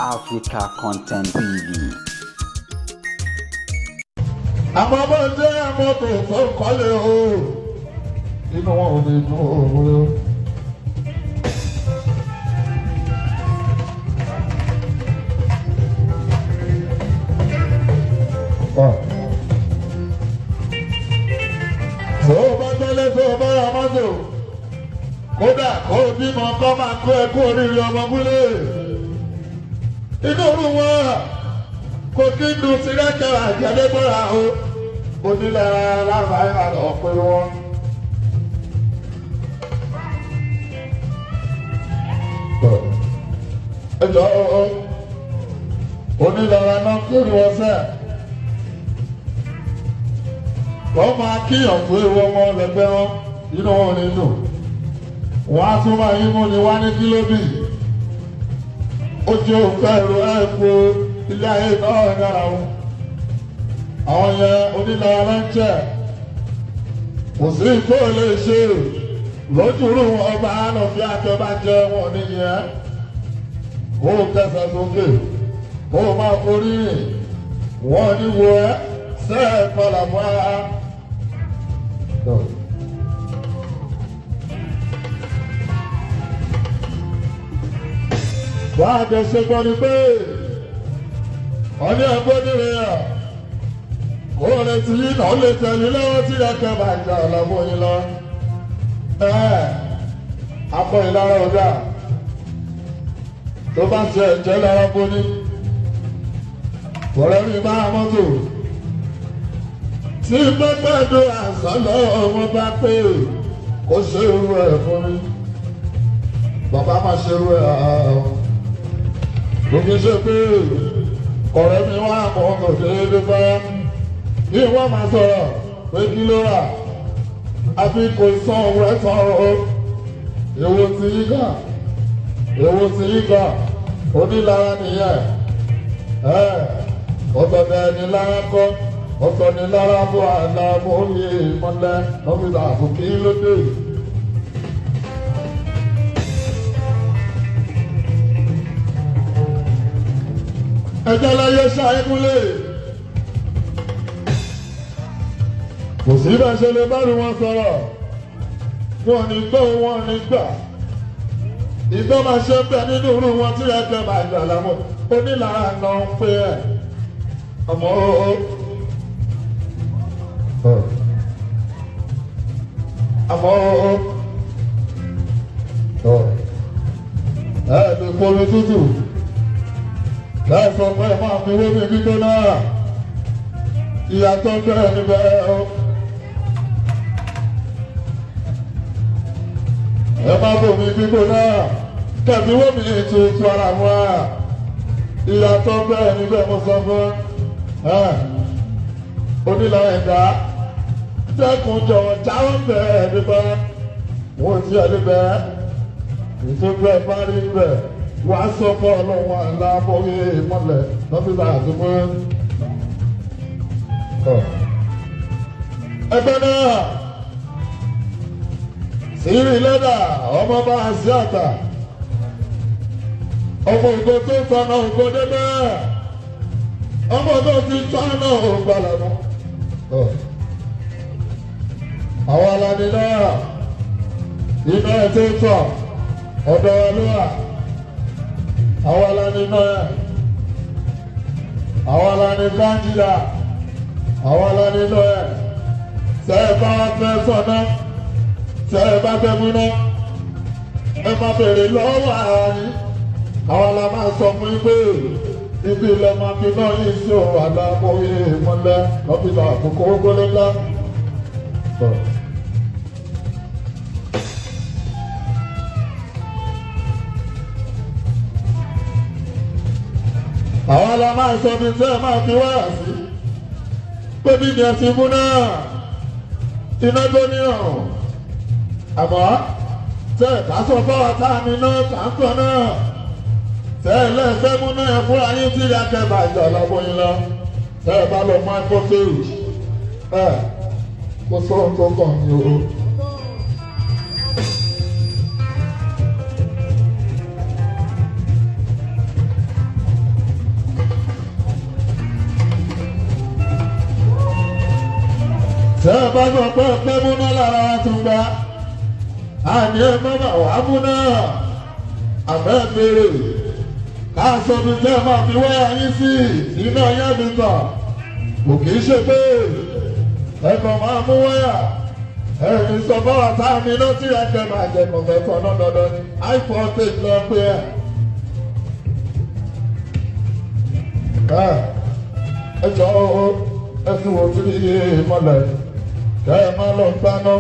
Africa Content TV. Àmọ́ bó jẹ́ mọ́tò tó kọ́lé o, inú wọn ò ní dùn òwúrọ̀. Tó o bá tẹ́lẹ̀ tó o bá ra mọ́tò, kódà kó o bímọ kọ́ máa kó ẹ kú oríire ọmọ múlẹ̀. Inú òru wọn kò kí n dùn sí rẹ́kẹ̀rẹ́ àjẹlẹ́gbọ́ra o. Onílára lábàá lọ pé wọn. Ẹ jọ onílára náà kúrò wọn sẹ́. Wọ́n máa kíyàn pé wọ́n mọ lẹ́gbẹ́ wọn nínú wọn nínú. Wọ́n á tún máa yín mú ni wá ní kílóbì. Ó jẹ́ òfẹ́ ìró ẹ̀kọ́ ilé ayé náà dára wọn. Àwọn yẹn onílára ló ń jẹ́. Kò sí tó lè ṣe lójúrú ọba ànàfíà àjọba jẹ wọn nìyẹn. Kó o kẹsẹ̀ sókè, kó o máa forí rìn. Wọ́n ní wo ẹ́ sẹ́ẹ̀ kọlà fún ara. Wọ́n á jẹ ṣe gbọ́ ni pé ọ̀ní ẹ̀gbọ́dìrì yà kó o lè ti yín náà lè tẹ̀lé lọ́wọ́ tí ẹ̀kẹ́ bá jà lọ́wọ́ yín lọ. Akọ ìlara ọ̀dà tó bá ṣe ẹ̀jẹ̀ lára bóní. Ọ̀rẹ́ mi máa mọ́tò tí pẹ́pẹ́dọ̀ àṣálọ́ ọmọ bá pé kó ṣe irú ẹ̀ fún mi. Bàbá máa ṣe irú ẹ̀ lókè ṣe pé ọ̀rẹ́ mi wá mọ́ ọkọ̀ déédéé fẹ́. Bí wọ́n máa sọ̀rọ̀ pé kí ló rà àfi kò sàn owó ẹ̀ tán o. Èwo ti yí gà, èwo ti yí gà, onílára nìyẹn. Ọ̀tọ̀dẹ̀ ni lára kọ́, ọ̀tọ̀ ni lára bó àlà mọ́ ní ìmọ̀lẹ́ lọ́fíìsì àbùkí lóde. Ẹjẹ́ láyé ṣàìkúnlẹ̀. Kò sí bẹ́ẹ̀ ṣe lè bá rí wọn sọ̀rọ̀. Wọ́n ní gbọ́ wọn ní gbà. Ìgbọ́ máa ṣe bẹ́ẹ̀ nínú irú wọn tí ẹgbẹ́ máa gbà lámọ́. Onílára náà ń pè ẹ́. Ọmọ àmọ́ lè polo tútù láì sọ pé máa fi wómi gbígbóná ìyàtọ̀ bẹ́ẹ̀ níbẹ̀ ẹ má bòmí gbígbóná kẹ̀bí wómi ètò ara wọn ìyàtọ̀ bẹ́ẹ̀ níbẹ̀ mo sọ fún onílà ẹ̀dá dẹ́kun jọ̀wọ́ jáwọ́ bẹ́ẹ̀ níbẹ̀ wọ́n ti ẹ̀ níbẹ̀ ìtúgbẹ́ bá rí níbẹ̀ wàá sọ fún ọlọ́wọ́ aláàbọ̀wé ìmọ̀lẹ̀ lọ́fíìsì àdúgbò. Ẹgbẹ́ náà sírí lẹ́dà ọmọ bá a sí àtà ọmọ ògo tó ń tọ́nà ògo débẹ̀ ọmọ tó ti tọ́nà ògbà lọ́nà. Àwọn alani náà iná ẹ̀ tó tọ̀ ọ̀dọ̀ ọlọ́wà. Àwọn alani náà àwọn alani báńkìlá àwọn alani náà tẹ́ ẹ bá fẹ́ sọ̀nà tẹ́ ẹ bá fẹ́ múná ẹ má bèrè lọ́wọ́ àárí àwọn la máa sọ fún yín pé ibi ilẹ̀ máa fi náà yìí sí òun àdàpọ̀ ìmọ̀lẹ́ lọ́fíìsì àkókò gbólé ńlá. Àwọn la máa sọ bí tẹ́ ẹ máa fi wáyà sí pé bí ni ẹ ti mú náà iná tó ní ọ̀rùn àmọ́ tẹ́ ẹ bá sọ fáwọn táàmì náà tàǹkọ̀ náà tẹ́ ẹ lẹ́ẹ̀fẹ́ mú náà fún ayé tí ìyá kẹfà ìjà lọ́wọ́ yín lọ tẹ́ ẹ bá lọ máa kó fèrè kó sọ̀rọ̀ tó kàn ní o. bá sọ pé pé múná lára wa tún gbà àní ẹ má bà wá múná àbẹ́ béèrè ká sọ bí tẹ́ ẹ máa fi wáyà yín sí iná yẹn mi tàn kò kì í ṣe pé ẹ kàn máa mú wáyà ẹ̀yìn sọ fọwọ́ sáà mi ló ti ẹ̀ kẹ́ máa jẹ kọ̀ọ̀kan tán náà dandan ni iphone take lọ pé ẹ̀. ẹ jọ ẹ fi wò sí iye ìmọ̀lẹ̀ kẹ́ ẹ má lọ gbaná.